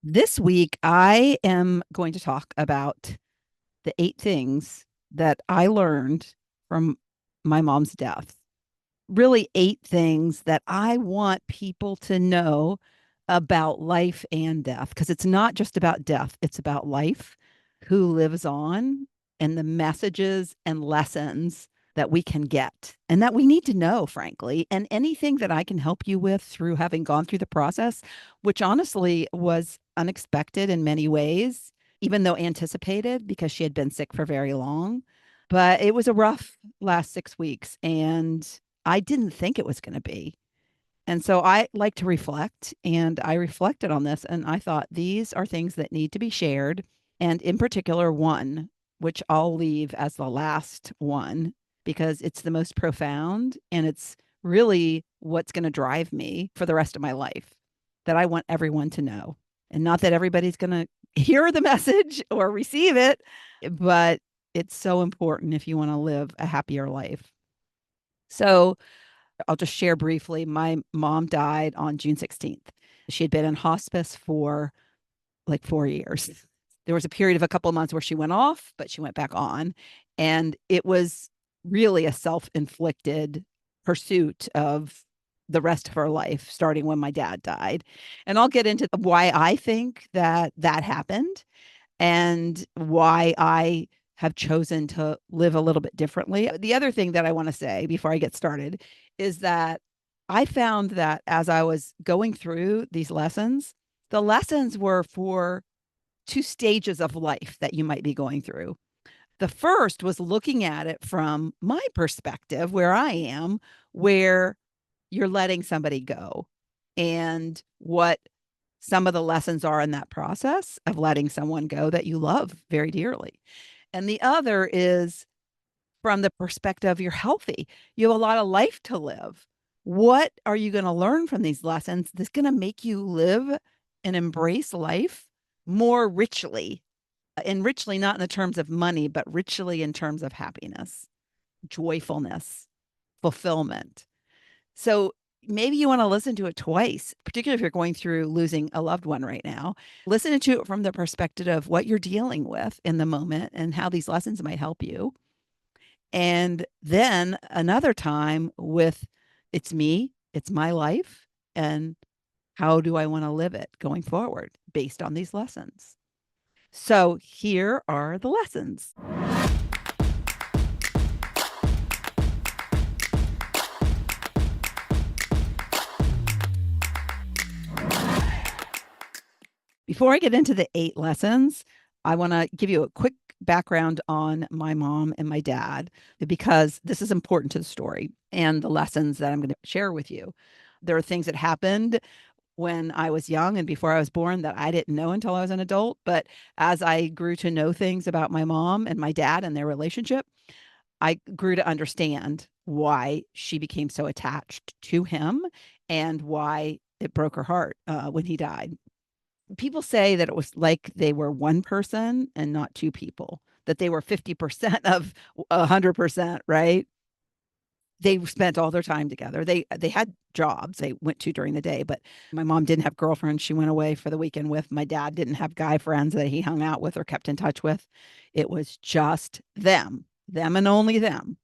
This week, I am going to talk about the 8 things that I learned from my mom's death. Really, 8 things that I want people to know about life and death, because it's not just about death, it's about life, who lives on, and the messages and lessons that we can get and that we need to know, frankly. And anything that I can help you with through having gone through the process, which honestly was unexpected in many ways, even though anticipated because she had been sick for very long. But it was a rough last 6 weeks, and I didn't think it was going to be. And so I like to reflect, and I reflected on this, and I thought these are things that need to be shared. And in particular, one, which I'll leave as the last one because it's the most profound and it's really what's going to drive me for the rest of my life, that I want everyone to know. And not that everybody's going to hear the message or receive it, but it's so important if you want to live a happier life. So, I'll just share briefly. My mom died on June 16th. She had been in hospice for like 4 years. There was a period of a couple of months where she went off, but she went back on. And it was really a self inflicted pursuit of the rest of her life, starting when my dad died. And I'll get into why I think that that happened and why I have chosen to live a little bit differently. The other thing that I want to say before I get started is that I found that as I was going through these lessons, the lessons were for 2 stages of life that you might be going through. The first was looking at it from my perspective, where I am, where you're letting somebody go and what some of the lessons are in that process of letting someone go that you love very dearly. And the other is from the perspective you're healthy. You have a lot of life to live. What are you going to learn from these lessons that's going to make you live and embrace life more richly? And richly, not in the terms of money, but richly in terms of happiness, joyfulness, fulfillment. So maybe you want to listen to it twice, particularly if you're going through losing a loved one right now. Listen to it from the perspective of what you're dealing with in the moment and how these lessons might help you. And then another time with it's me, it's my life, and how do I want to live it going forward based on these lessons? So here are the lessons. Before I get into the 8 lessons, I want to give you a quick background on my mom and my dad because this is important to the story and the lessons that I'm going to share with you. There are things that happened when I was young and before I was born that I didn't know until I was an adult. But as I grew to know things about my mom and my dad and their relationship, I grew to understand why she became so attached to him and why it broke her heart when he died. People say that it was like they were one person and not two people, that they were 50% of 100%, right? They spent all their time together. They had jobs they went to during the day, but my mom didn't have girlfriends she went away for the weekend with. My dad didn't have guy friends that he hung out with or kept in touch with. It was just them and only them.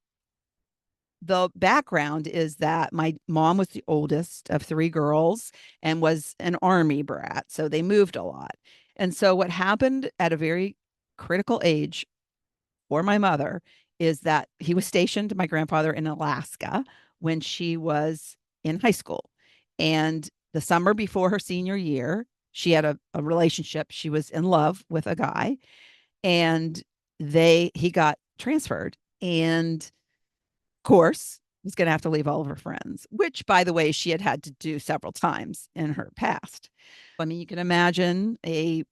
The background is that my mom was the oldest of 3 girls and was an army brat. So they moved a lot. And so what happened at a very critical age for my mother is that he was stationed, my grandfather, in Alaska when she was in high school. And the summer before her senior year, she had a relationship. She was in love with a guy and he got transferred. And course, was going to have to leave all of her friends, which, by the way, she had had to do several times in her past. I mean, you can imagine a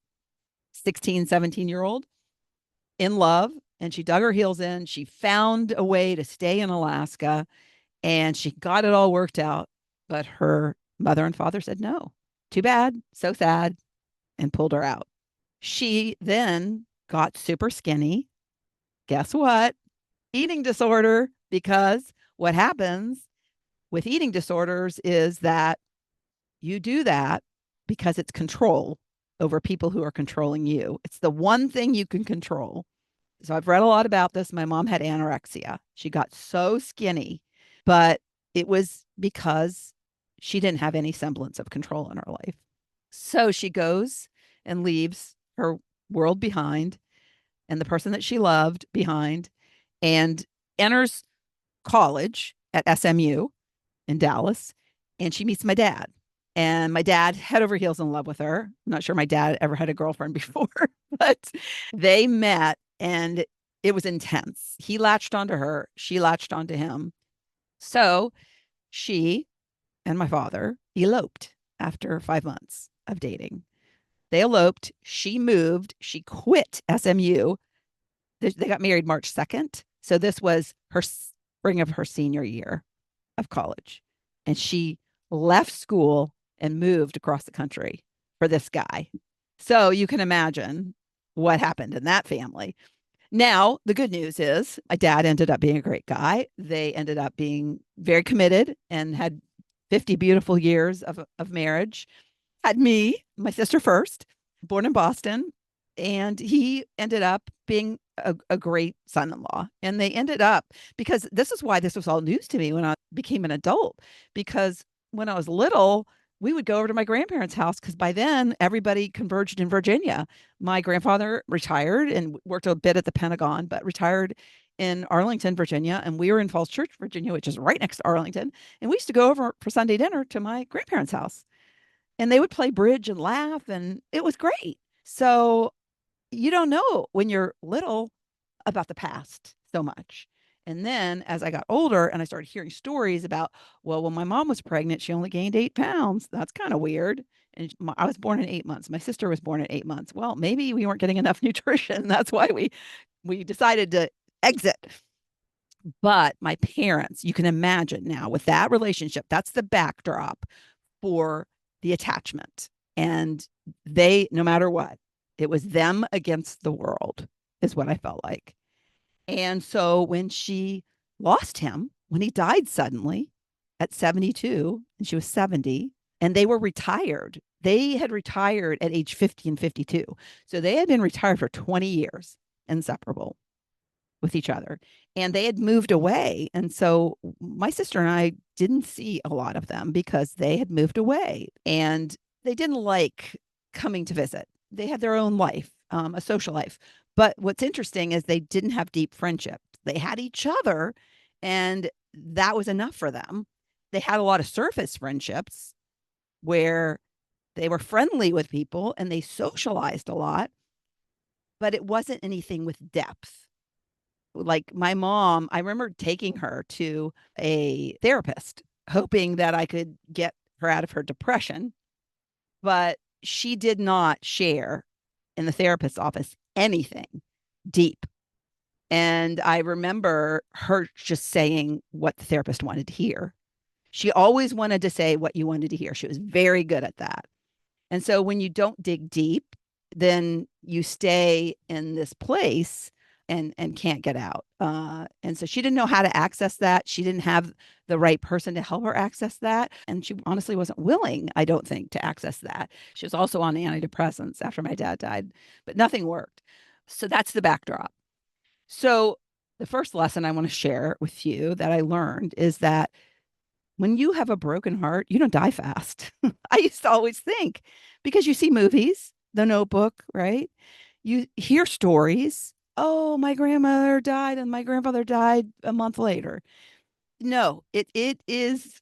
16, 17-year-old in love, and she dug her heels in. She found a way to stay in Alaska, and she got it all worked out. But her mother and father said, no, too bad, so sad, and pulled her out. She then got super skinny. Guess what? Eating disorder, because what happens with eating disorders is that you do that because it's control. over people who are controlling you. It's the one thing you can control. So I've read a lot about this. My mom had anorexia. She got so skinny, but it was because she didn't have any semblance of control in her life. So she goes and leaves her world behind and the person that she loved behind and enters college at SMU in Dallas. And she meets my dad. And my dad head over heels in love with her. I'm not sure my dad ever had a girlfriend before, but they met and it was intense. He latched onto her, she latched onto him. So she and my father eloped after 5 months of dating. They eloped. She moved. She quit SMU. They got married March 2nd. So this was her spring of her senior year of college. And she left school and moved across the country for this guy. So you can imagine what happened in that family. Now, the good news is my dad ended up being a great guy. They ended up being very committed and had 50 beautiful years of marriage. Had me, my sister first, born in Boston, and he ended up being a great son-in-law. And they ended up, because this is why this was all news to me when I became an adult, because when I was little, we would go over to my grandparents' house because by then everybody converged in Virginia. My grandfather retired and worked a bit at the Pentagon, but retired in Arlington, Virginia. And we were in Falls Church, Virginia, which is right next to Arlington. And we used to go over for Sunday dinner to my grandparents' house and they would play bridge and laugh and it was great. So you don't know when you're little about the past so much. And then as I got older and I started hearing stories about, well, when my mom was pregnant, she only gained 8 pounds. That's kind of weird. And I was born in 8 months. My sister was born in 8 months. Well, maybe we weren't getting enough nutrition. That's why we decided to exit. But my parents, you can imagine now with that relationship, that's the backdrop for the attachment. And they, no matter what, it was them against the world, is what I felt like. And so when she lost him, when he died suddenly at 72, and she was 70, and they were retired, they had retired at age 50 and 52. So they had been retired for 20 years, inseparable with each other. And they had moved away. And so my sister and I didn't see a lot of them because they had moved away and they didn't like coming to visit. They had their own life, a social life. But what's interesting is they didn't have deep friendships. They had each other, and that was enough for them. They had a lot of surface friendships where they were friendly with people and they socialized a lot, but it wasn't anything with depth. Like my mom, I remember taking her to a therapist, hoping that I could get her out of her depression, but she did not share in the therapist's office anything deep. And I remember her just saying what the therapist wanted to hear. She always wanted to say what you wanted to hear. She was very good at that. And so when you don't dig deep, then you stay in this place and can't get out. And so she didn't know how to access that. She didn't have the right person to help her access that. And she honestly wasn't willing, I don't think, to access that. She was also on antidepressants after my dad died, but nothing worked. So that's the backdrop. So the first lesson I want to share with you that I learned is that when you have a broken heart, you don't die fast. I used to always think because you see movies, The Notebook, right? You hear stories. Oh, my grandmother died and my grandfather died a month later. No, it is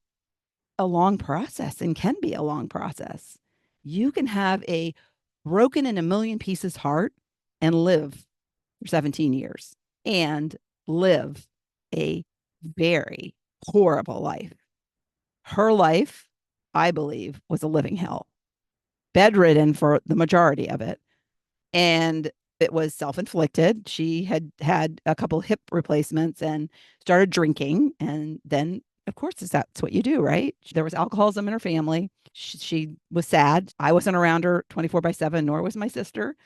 a long process and can be a long process. You can have a broken in a million pieces heart and live for 17 years and live a very horrible life. Her life, I believe, was a living hell, bedridden for the majority of it. And it was self inflicted. She had had a couple hip replacements and started drinking. And then, of course, that's what you do, right? There was alcoholism in her family. She was sad. I wasn't around her 24/7, nor was my sister.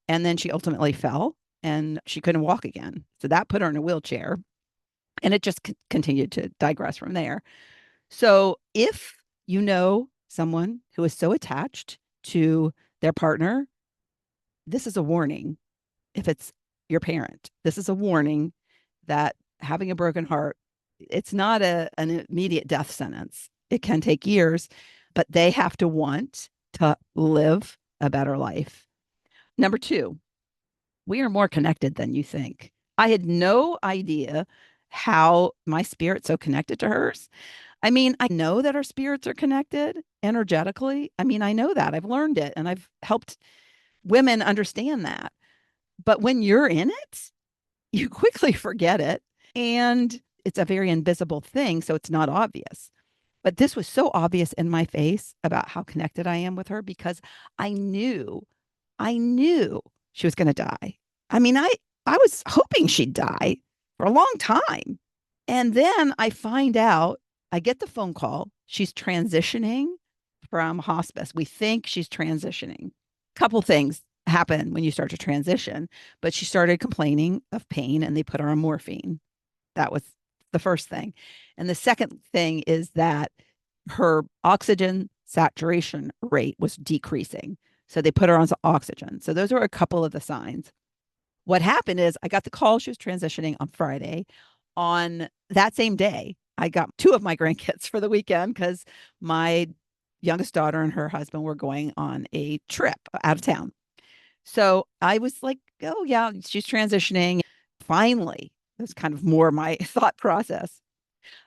And then she ultimately fell and she couldn't walk again. So that put her in a wheelchair. And it just continued to digress from there. So if you know someone who is so attached to their partner, this is a warning. If it's your parent, this is a warning that having a broken heart, it's not an immediate death sentence. It can take years, but they have to want to live a better life. Number two, we are more connected than you think. I had no idea how my spirit's so connected to hers. I mean, I know that our spirits are connected energetically. I mean, I know that. I've learned it and I've helped women understand that. But when you're in it, you quickly forget it. And it's a very invisible thing. So it's not obvious. But this was so obvious in my face about how connected I am with her because I knew, I knew she was going to die. I mean, I was hoping she'd die for a long time. And then I find out, I get the phone call. She's transitioning from hospice. We think she's transitioning. Couple things happen when you start to transition, but she started complaining of pain and they put her on morphine. That was the first thing. And the second thing is that her oxygen saturation rate was decreasing. So they put her on oxygen. So those were a couple of the signs. What happened is I got the call she was transitioning on Friday. On that same day, I got two of my grandkids for the weekend because my youngest daughter and her husband were going on a trip out of town. So I was like, oh, yeah, she's transitioning. Finally, that's kind of more my thought process.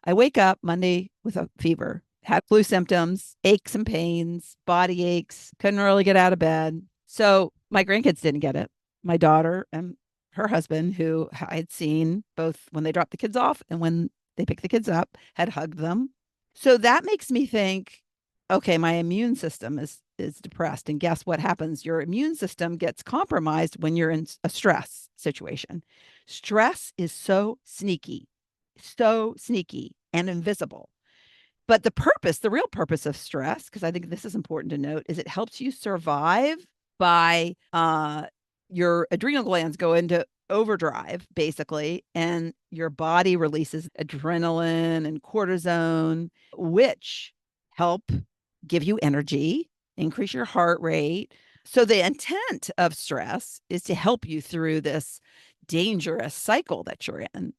I wake up Monday with a fever, had flu symptoms, aches and pains, body aches, couldn't really get out of bed. So my grandkids didn't get it. My daughter and her husband, who I had seen both when they dropped the kids off and when they picked the kids up, had hugged them. So that makes me think, okay, my immune system is depressed. And guess what happens? Your immune system gets compromised when you're in a stress situation. Stress is so sneaky and invisible. But the purpose, the real purpose of stress, because I think this is important to note, is it helps you survive by your adrenal glands go into overdrive, basically, and your body releases adrenaline and cortisone, which help give you energy, increase your heart rate. So the intent of stress is to help you through this dangerous cycle that you're in.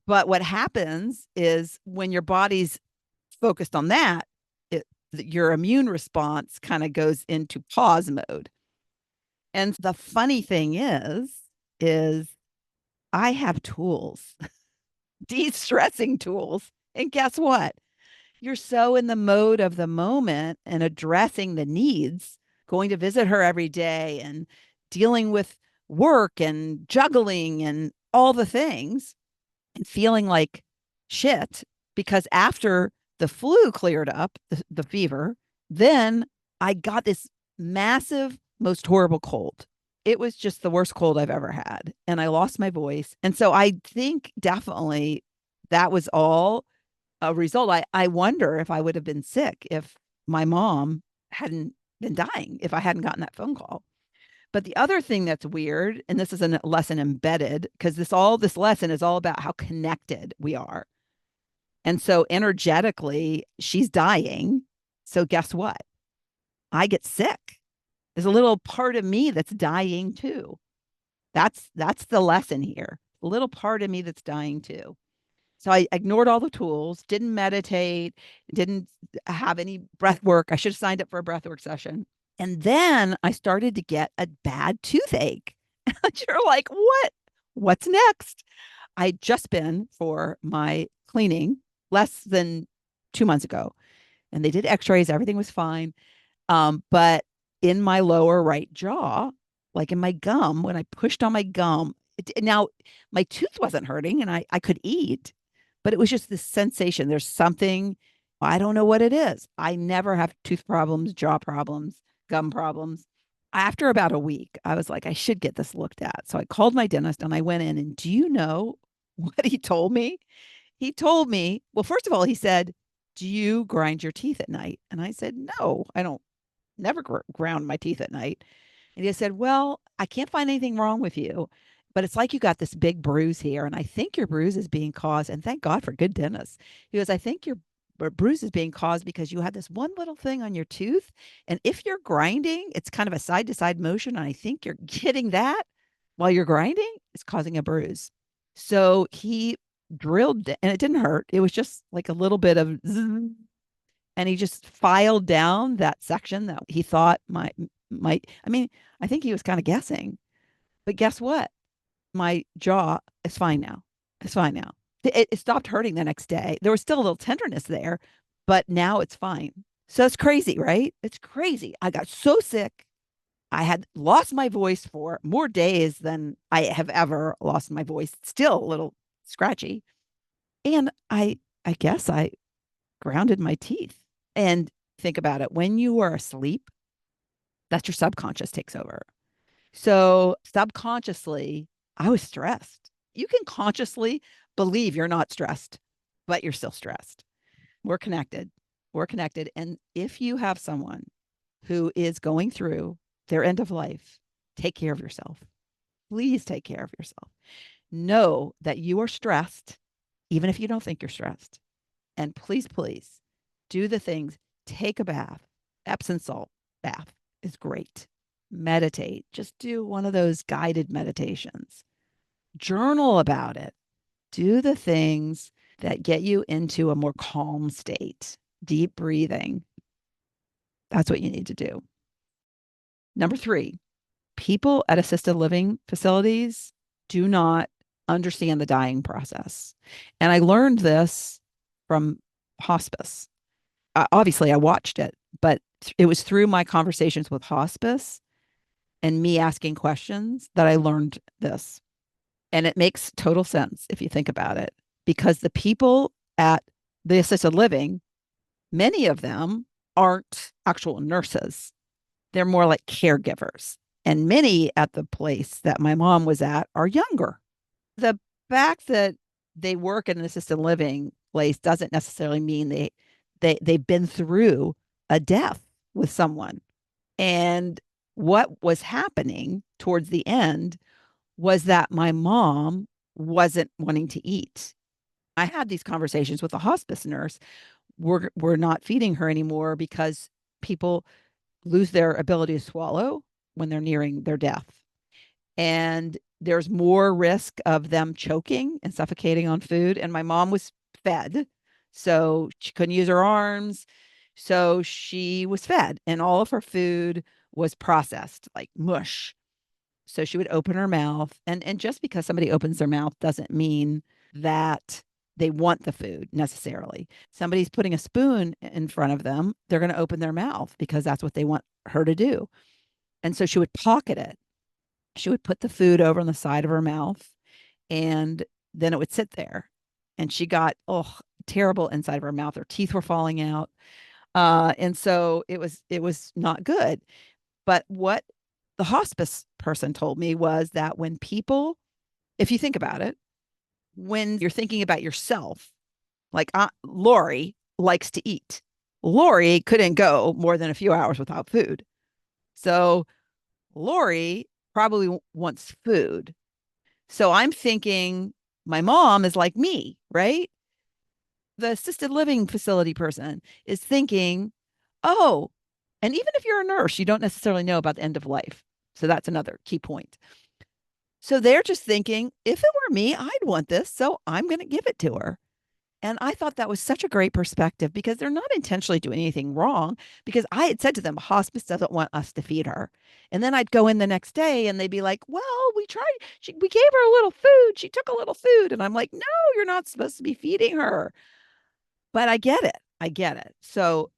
But what happens is when your body's focused on that, your immune response kind of goes into pause mode. And the funny thing is I have tools, de-stressing tools. And guess what? You're so in the mode of the moment and addressing the needs, going to visit her every day and dealing with work and juggling and all the things and feeling like shit because after the flu cleared up, the fever, then I got this massive, most horrible cold. It was just the worst cold I've ever had. And I lost my voice. And so I think definitely that was all a result. I wonder if I would have been sick if my mom hadn't been dying, if I hadn't gotten that phone call. But the other thing that's weird, and this is a lesson embedded, because this lesson is all about how connected we are. And so energetically, she's dying. So guess what? I get sick. There's a little part of me that's dying too. That's the lesson here. A little part of me that's dying too. So I ignored all the tools, didn't meditate, didn't have any breath work. I should have signed up for a breath work session. And then I started to get a bad toothache. You're like, what? What's next? I'd just been for my cleaning less than 2 months ago, and they did x-rays. Everything was fine. But in my lower right jaw, like in my gum, when I pushed on my gum, now my tooth wasn't hurting and I could eat, but it was just this sensation. There's something, I don't know what it is. I never have tooth problems, jaw problems, gum problems. After about a week, I was like, I should get this looked at. So I called my dentist and I went in, and do you know what he told me? He told me, well, first of all, he said, do you grind your teeth at night? And I said, no, I don't never ground my teeth at night. And he said, well, I can't find anything wrong with you, but it's like you got this big bruise here. And I think your bruise is being caused, and thank God for good dentists. He goes, I think your bruise is being caused because you had this one little thing on your tooth. And if you're grinding, it's kind of a side to side motion. And I think you're getting that while you're grinding, it's causing a bruise. So he drilled and it didn't hurt. It was just like a little bit of zzz, and he just filed down that section that he thought might I mean, I think he was kind of guessing. But guess what? My jaw is fine now. It's fine now. It stopped hurting the next day. There was still a little tenderness there, but now it's fine. So it's crazy, right? It's crazy. I got so sick. I had lost my voice for more days than I have ever lost my voice. Still a little scratchy. And I guess I grounded my teeth. And think about it. When you are asleep, that's your subconscious takes over. So subconsciously, I was stressed. You can consciously believe you're not stressed, but you're still stressed. We're connected. We're connected. And if you have someone who is going through their end of life, take care of yourself. Please take care of yourself. Know that you are stressed, even if you don't think you're stressed. And please, please do the things. Take a bath. Epsom salt bath is great. Meditate. Just do one of those guided meditations. Journal about it. Do the things that get you into a more calm state. Deep breathing. That's what you need to do. Number 3, people at assisted living facilities do not understand the dying process. And I learned this from hospice. Obviously, I watched it, but it was through my conversations with hospice and me asking questions that I learned this. And it makes total sense if you think about it, because the people at the assisted living, many of them aren't actual nurses. They're more like caregivers. And many at the place that my mom was at are younger. The fact that they work in an assisted living place doesn't necessarily mean they've been through a death with someone. And what was happening towards the end was that my mom wasn't wanting to eat. I had these conversations with the hospice nurse. We're not feeding her anymore because people lose their ability to swallow when they're nearing their death. And there's more risk of them choking and suffocating on food. And my mom was fed, so she couldn't use her arms. So she was fed, and all of her food was processed like mush. So she would open her mouth. And just because somebody opens their mouth doesn't mean that they want the food necessarily. Somebody's putting a spoon in front of them, they're going to open their mouth because that's what they want her to do. And so she would pocket it. She would put the food over on the side of her mouth, and then it would sit there. And she got, terrible inside of her mouth. Her teeth were falling out. And so it was not good. But what the hospice person told me was that when people, if you think about it, when you're thinking about yourself, like Lori likes to eat. Lori couldn't go more than a few hours without food. So Lori probably wants food. So I'm thinking my mom is like me, right? The assisted living facility person is thinking, oh, and even if you're a nurse, you don't necessarily know about the end of life. So that's another key point. So they're just thinking, if it were me, I'd want this. So I'm going to give it to her. And I thought that was such a great perspective because they're not intentionally doing anything wrong. Because I had said to them, hospice doesn't want us to feed her. And then I'd go in the next day and they'd be like, well, we tried, we gave her a little food. She took a little food. And I'm like, no, you're not supposed to be feeding her. But I get it. I get it. So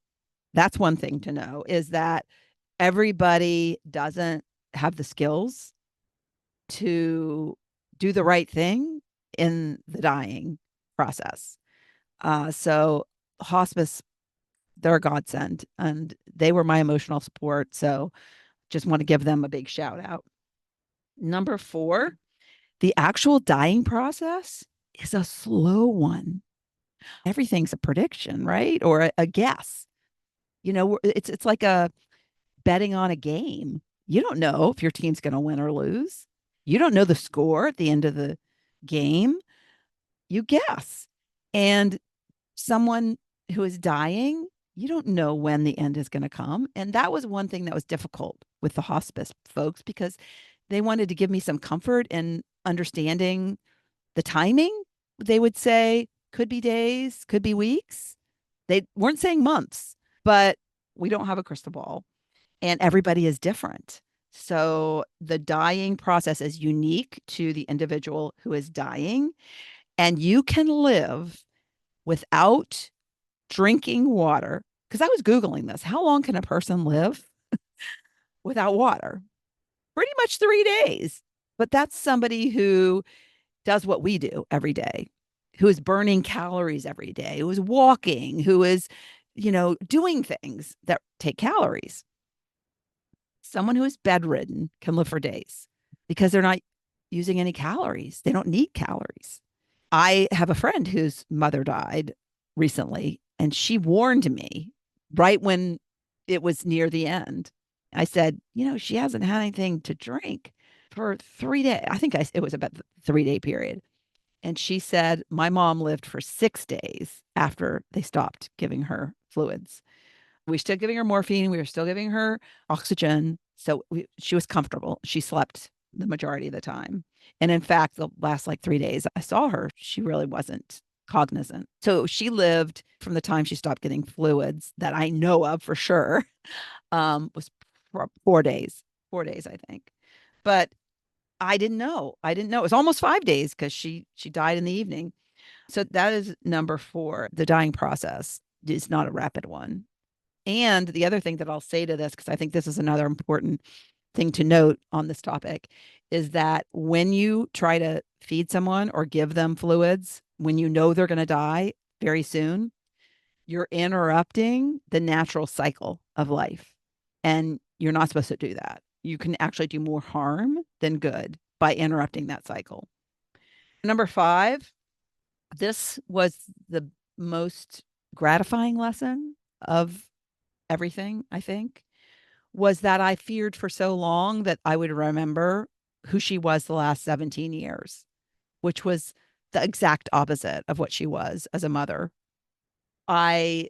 that's one thing to know is that everybody doesn't have the skills to do the right thing in the dying process. So hospice, they're a godsend, and they were my emotional support. So just want to give them a big shout out. Number 4, the actual dying process is a slow one. Everything's a prediction, right? Or a guess. It's like a betting on a game. You don't know if your team's going to win or lose. You don't know the score at the end of the game. You guess. And someone who is dying, you don't know when the end is going to come. And that was one thing that was difficult with the hospice folks because they wanted to give me some comfort in understanding the timing. They would say, could be days, could be weeks. They weren't saying months, but we don't have a crystal ball and everybody is different. So the dying process is unique to the individual who is dying, and you can live without drinking water. Because I was Googling this. How long can a person live without water? Pretty much 3 days. But that's somebody who does what we do every day, who is burning calories every day, who is walking, who is, doing things that take calories. Someone who is bedridden can live for days because they're not using any calories. They don't need calories. I have a friend whose mother died recently, and she warned me right when it was near the end. I said, she hasn't had anything to drink for 3 days. I think it was about the 3 day period. And she said, my mom lived for 6 days after they stopped giving her fluids. We were still giving her morphine. We were still giving her oxygen. So she was comfortable. She slept the majority of the time. And in fact, the last like 3 days I saw her, she really wasn't cognizant. So she lived from the time she stopped getting fluids that I know of for sure, was 4 days, 4 days, I think. But I didn't know. I didn't know. It was almost 5 days because she died in the evening. So that is number four. The dying process is not a rapid one. And the other thing that I'll say to this, because I think this is another important thing to note on this topic, is that when you try to feed someone or give them fluids, when you know they're going to die very soon, you're interrupting the natural cycle of life. And you're not supposed to do that. You can actually do more harm than good by interrupting that cycle. Number five, this was the most gratifying lesson of everything, I think, was that I feared for so long that I would remember who she was the last 17 years, which was the exact opposite of what she was as a mother. I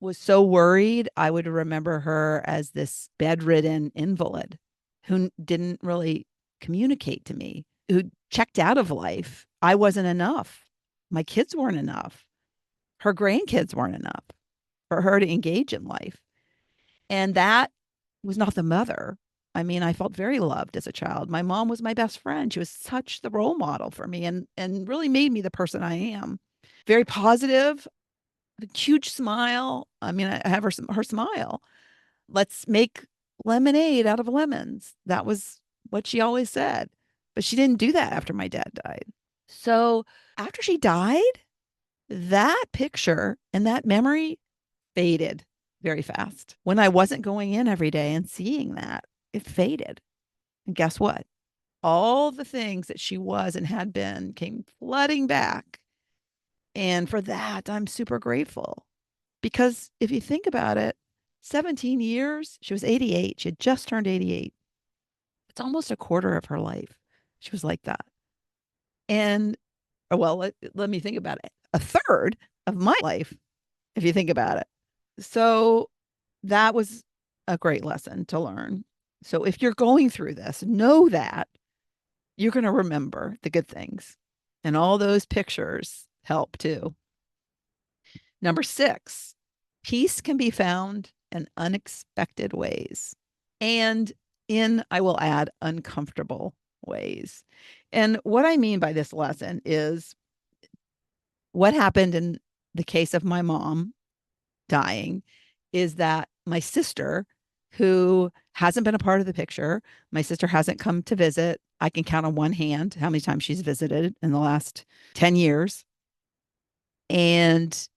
was so worried I would remember her as this bedridden invalid who didn't really communicate to me, who checked out of life. I wasn't enough. My kids weren't enough. Her grandkids weren't enough for her to engage in life. And that was not the mother. I mean, I felt very loved as a child. My mom was my best friend. She was such the role model for me and really made me the person I am. Very positive, a huge smile. I mean, I have her smile. Let's make lemonade out of lemons. That was what she always said. But she didn't do that after my dad died. So after she died, that picture and that memory faded very fast. When I wasn't going in every day and seeing that, it faded. And guess what? All the things that she was and had been came flooding back. And for that, I'm super grateful. Because if you think about it, 17 years, she was 88. She had just turned 88. It's almost a quarter of her life. She was like that. And well, let me think about it. A third of my life, if you think about it. So that was a great lesson to learn. So if you're going through this, know that you're going to remember the good things. And all those pictures help too. Number six, peace can be found in unexpected ways and in, I will add, uncomfortable ways. And what I mean by this lesson is what happened in the case of my mom dying is that my sister, who hasn't been a part of the picture, my sister hasn't come to visit. I can count on one hand how many times she's visited in the last 10 years and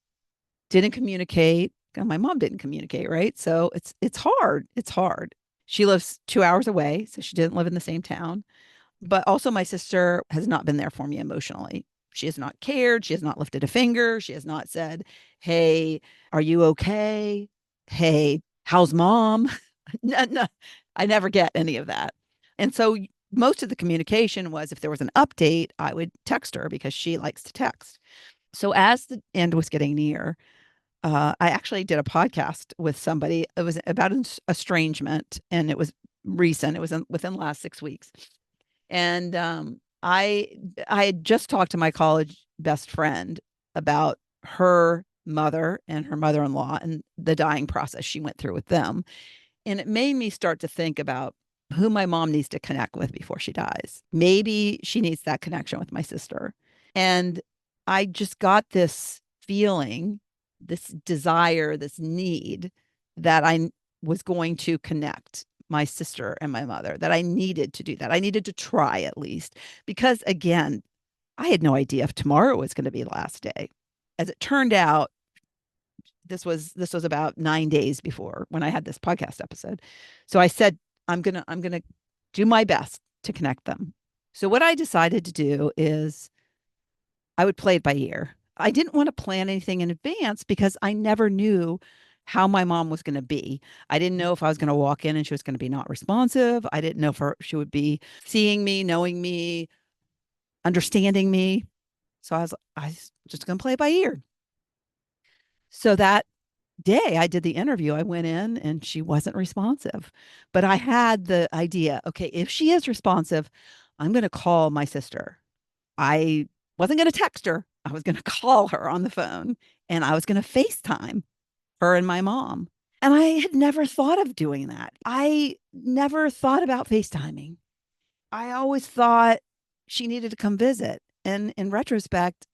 didn't communicate. My mom didn't communicate, right? So it's hard. It's hard. She lives 2 hours away, so she didn't live in the same town. But also, my sister has not been there for me emotionally. She has not cared. She has not lifted a finger. She has not said, hey, are you okay? Hey, how's mom? No, no, I never get any of that. And so most of the communication was if there was an update, I would text her because she likes to text. So as the end was getting near, I actually did a podcast with somebody. It was about estrangement, and it was recent. It was within the last 6 weeks. And I had just talked to my college best friend about her mother and her mother-in-law and the dying process she went through with them. And it made me start to think about who my mom needs to connect with before she dies. Maybe she needs that connection with my sister. And I just got this feeling, this desire, this need that I was going to connect my sister and my mother, that I needed to do that. I needed to try at least. Because again, I had no idea if tomorrow was going to be the last day. As it turned out, this was about 9 days before when I had this podcast episode. So I said, I'm gonna do my best to connect them. So what I decided to do is I would play it by ear. I didn't want to plan anything in advance because I never knew how my mom was going to be. I didn't know if I was going to walk in and she was going to be not responsive. I didn't know if she would be seeing me, knowing me, understanding me. So I was just going to play it by ear. So that day I did the interview, I went in and she wasn't responsive. But I had the idea, okay, if she is responsive, I'm going to call my sister. I wasn't going to text her. I was going to call her on the phone and I was going to FaceTime her and my mom. And I had never thought of doing that. I never thought about FaceTiming. I always thought she needed to come visit. And in retrospect,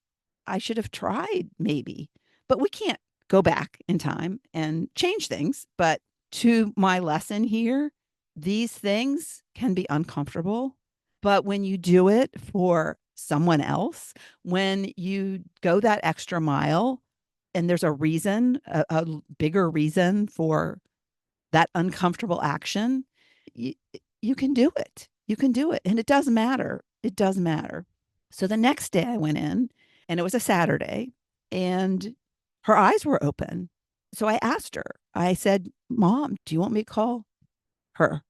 I should have tried maybe, but we can't go back in time and change things. But to my lesson here, these things can be uncomfortable. But when you do it for someone else, when you go that extra mile, and there's a reason, a bigger reason for that uncomfortable action, you, you can do it. You can do it. And it does matter. It does matter. So the next day I went in and it was a Saturday and her eyes were open. So I asked her, I said, Mom, do you want me to call her?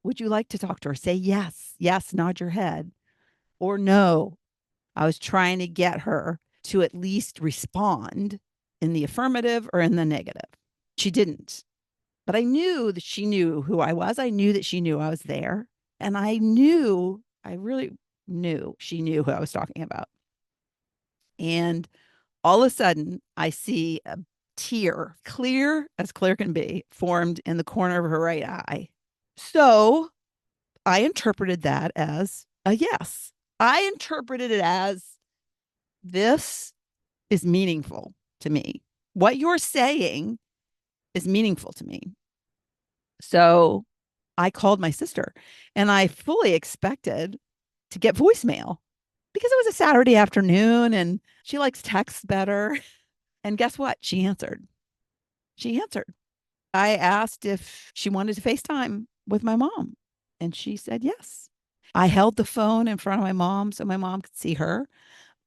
Would you like to talk to her? Say yes, yes, nod your head, or no. I was trying to get her to at least respond in the affirmative or in the negative. She didn't. But I knew that she knew who I was. I knew that she knew I was there. And I really knew she knew who I was talking about. And all of a sudden, I see a tear, clear as clear can be, formed in the corner of her right eye. So I interpreted that as a yes. I interpreted it as this is meaningful to me. What you're saying is meaningful to me. So I called my sister and I fully expected to get voicemail because it was a Saturday afternoon and she likes texts better. And guess what? She answered. She answered. I asked if she wanted to FaceTime with my mom, and she said yes. I held the phone in front of my mom so my mom could see her.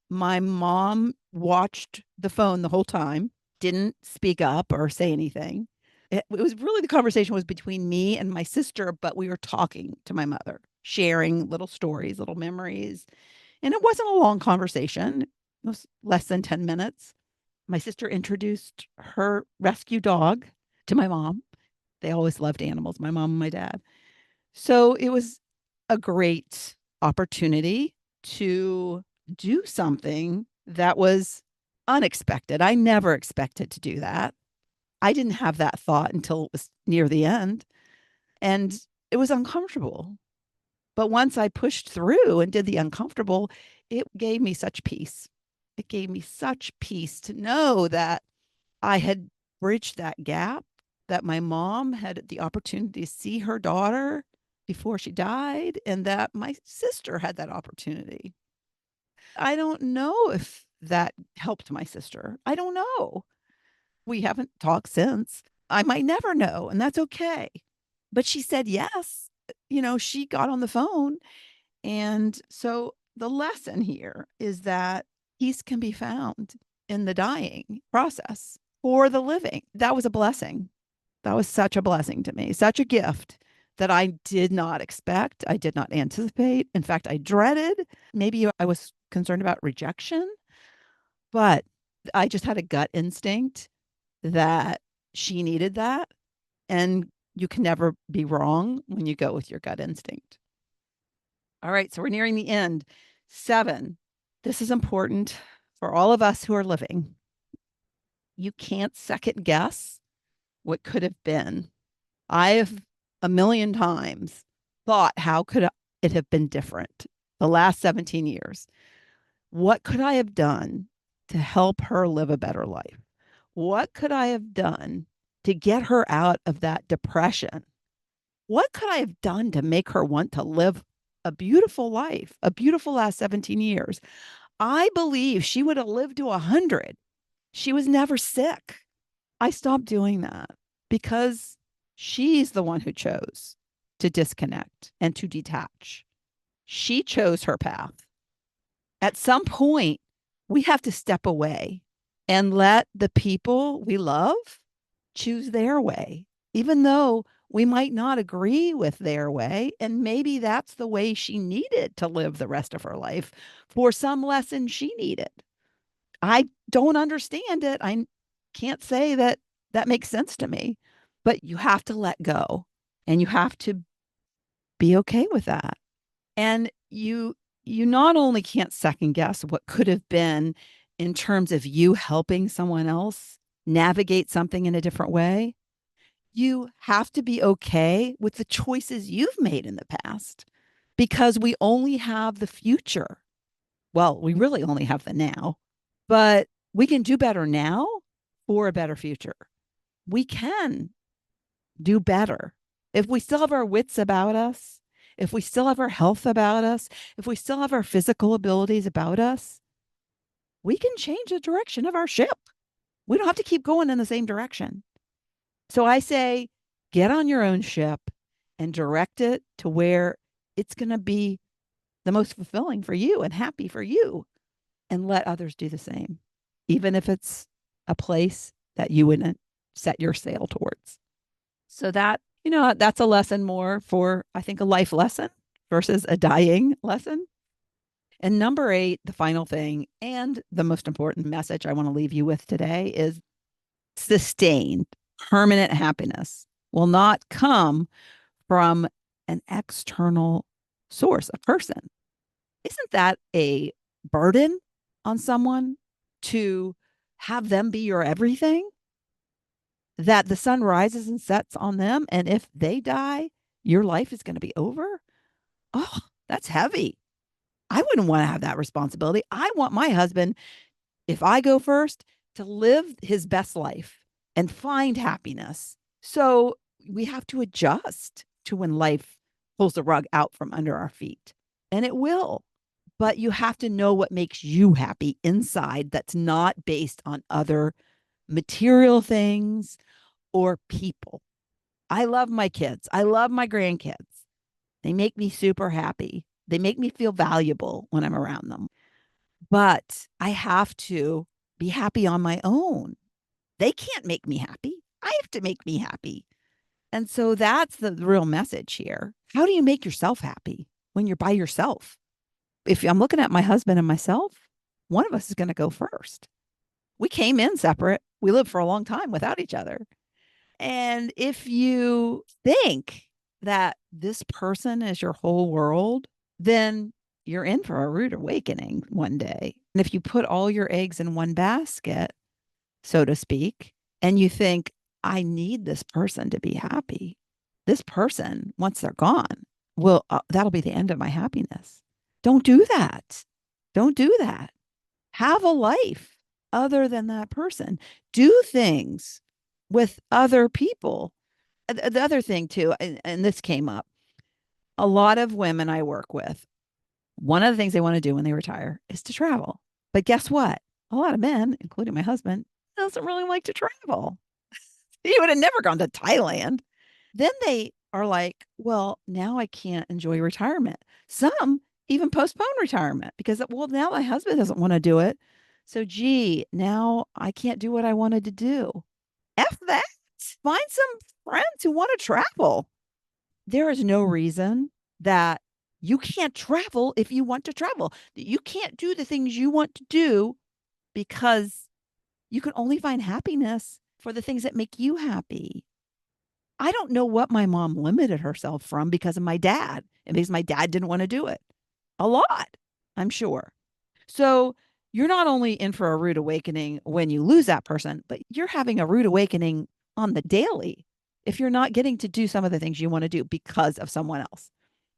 My mom watched the phone the whole time, didn't speak up or say anything. It was really, the conversation was between me and my sister, but we were talking to my mother, sharing little stories, little memories. And it wasn't a long conversation. It was less than 10 minutes. My sister introduced her rescue dog to my mom. They always loved animals, my mom and my dad. So it was a great opportunity to do something that was unexpected. I never expected to do that. I didn't have that thought until it was near the end. And it was uncomfortable. But once I pushed through and did the uncomfortable, it gave me such peace. It gave me such peace to know that I had bridged that gap, that my mom had the opportunity to see her daughter before she died, and that my sister had that opportunity. I don't know if that helped my sister. I don't know. We haven't talked since. I might never know, and that's okay. But she said yes. She got on the phone. And so the lesson here is that peace can be found in the dying process for the living. That was a blessing. That was such a blessing to me, such a gift that I did not expect. I did not anticipate. In fact, I dreaded. Maybe I was concerned about rejection, but I just had a gut instinct that she needed that. And you can never be wrong when you go with your gut instinct. All right. So we're nearing the end. 7. This is important for all of us who are living. You can't second guess what could have been. I've a million times thought, how could it have been different the last 17 years? What could I have done to help her live a better life? What could I have done to get her out of that depression? What could I have done to make her want to live a beautiful life, a beautiful last 17 years? I believe she would have lived to 100. She was never sick. I stopped doing that because she's the one who chose to disconnect and to detach. She chose her path. At some point, we have to step away and let the people we love choose their way, even though we might not agree with their way. And maybe that's the way she needed to live the rest of her life for some lesson she needed. I don't understand it. I can't say that that makes sense to me, but you have to let go and you have to be okay with that. And you not only can't second guess what could have been in terms of you helping someone else navigate something in a different way, you have to be okay with the choices you've made in the past because we only have the future. Well, we really only have the now, but we can do better now for a better future. We can do better. If we still have our wits about us, if we still have our health about us, if we still have our physical abilities about us, we can change the direction of our ship. We don't have to keep going in the same direction. So I say, get on your own ship and direct it to where it's going to be the most fulfilling for you and happy for you, and let others do the same, even if it's a place that you wouldn't set your sail towards. So that's a lesson more for, I think, a life lesson versus a dying lesson. And number 8, the final thing and the most important message I want to leave you with today is sustained, permanent happiness will not come from an external source, a person. Isn't that a burden on someone to have them be your everything? That the sun rises and sets on them. And if they die, your life is going to be over. Oh, that's heavy. I wouldn't want to have that responsibility. I want my husband, if I go first, to live his best life and find happiness. So we have to adjust to when life pulls the rug out from under our feet. And it will. But you have to know what makes you happy inside that's not based on other material things or people. I love my kids. I love my grandkids. They make me super happy. They make me feel valuable when I'm around them. But I have to be happy on my own. They can't make me happy. I have to make me happy. And so that's the real message here. How do you make yourself happy when you're by yourself? If I'm looking at my husband and myself, one of us is going to go first. We came in separate. We lived for a long time without each other. And if you think that this person is your whole world, then you're in for a rude awakening one day. And if you put all your eggs in one basket, so to speak, and you think, I need this person to be happy, this person, once they're gone, well, that'll be the end of my happiness. Don't do that. Don't do that. Have a life other than that person. Do things with other people. The other thing, too, and this came up, a lot of women I work with, one of the things they want to do when they retire is to travel. But guess what? A lot of men, including my husband, doesn't really like to travel. He would have never gone to Thailand. Then they are like, well, now I can't enjoy retirement. Some even postpone retirement because, well, now my husband doesn't want to do it. So, gee, now I can't do what I wanted to do. F that. Find some friends who want to travel. There is no reason that you can't travel if you want to travel. You can't do the things you want to do because you can only find happiness for the things that make you happy. I don't know what my mom limited herself from because of my dad and because my dad didn't want to do it. A lot, I'm sure. So you're not only in for a rude awakening when you lose that person, but you're having a rude awakening on the daily if you're not getting to do some of the things you want to do because of someone else.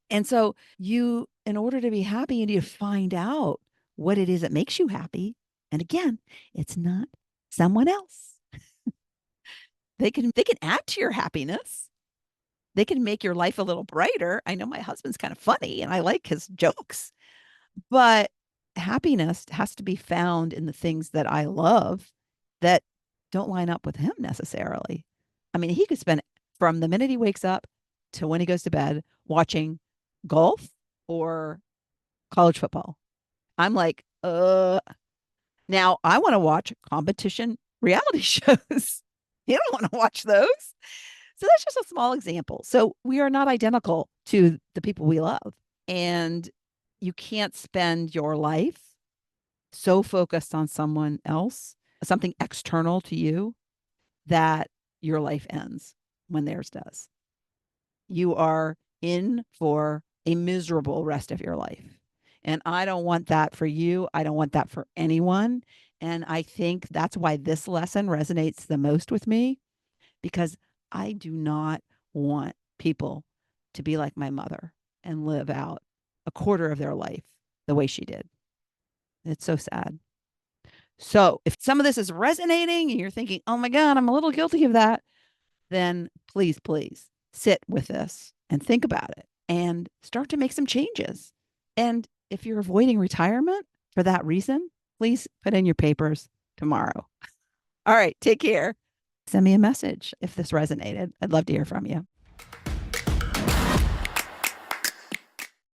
And so you, in order to be happy, you need to find out what it is that makes you happy. And again, it's not someone else. They can add to your happiness. They can make your life a little brighter. I know my husband's kind of funny and I like his jokes, but happiness has to be found in the things that I love that don't line up with him necessarily. I mean, he could spend from the minute he wakes up to when he goes to bed watching golf or college football. I'm like, now I want to watch competition reality shows. You don't want to watch those. So that's just a small example. So we are not identical to the people we love. And you can't spend your life so focused on someone else, something external to you, that your life ends when theirs does. You are in for a miserable rest of your life. And I don't want that for you. I don't want that for anyone. And I think that's why this lesson resonates the most with me because I do not want people to be like my mother and live out a quarter of their life the way she did. It's so sad. So, if some of this is resonating and you're thinking, oh my God, I'm a little guilty of that, then please, please sit with this and think about it and start to make some changes. And if you're avoiding retirement for that reason, please put in your papers tomorrow. All right, take care. Send me a message if this resonated. I'd love to hear from you.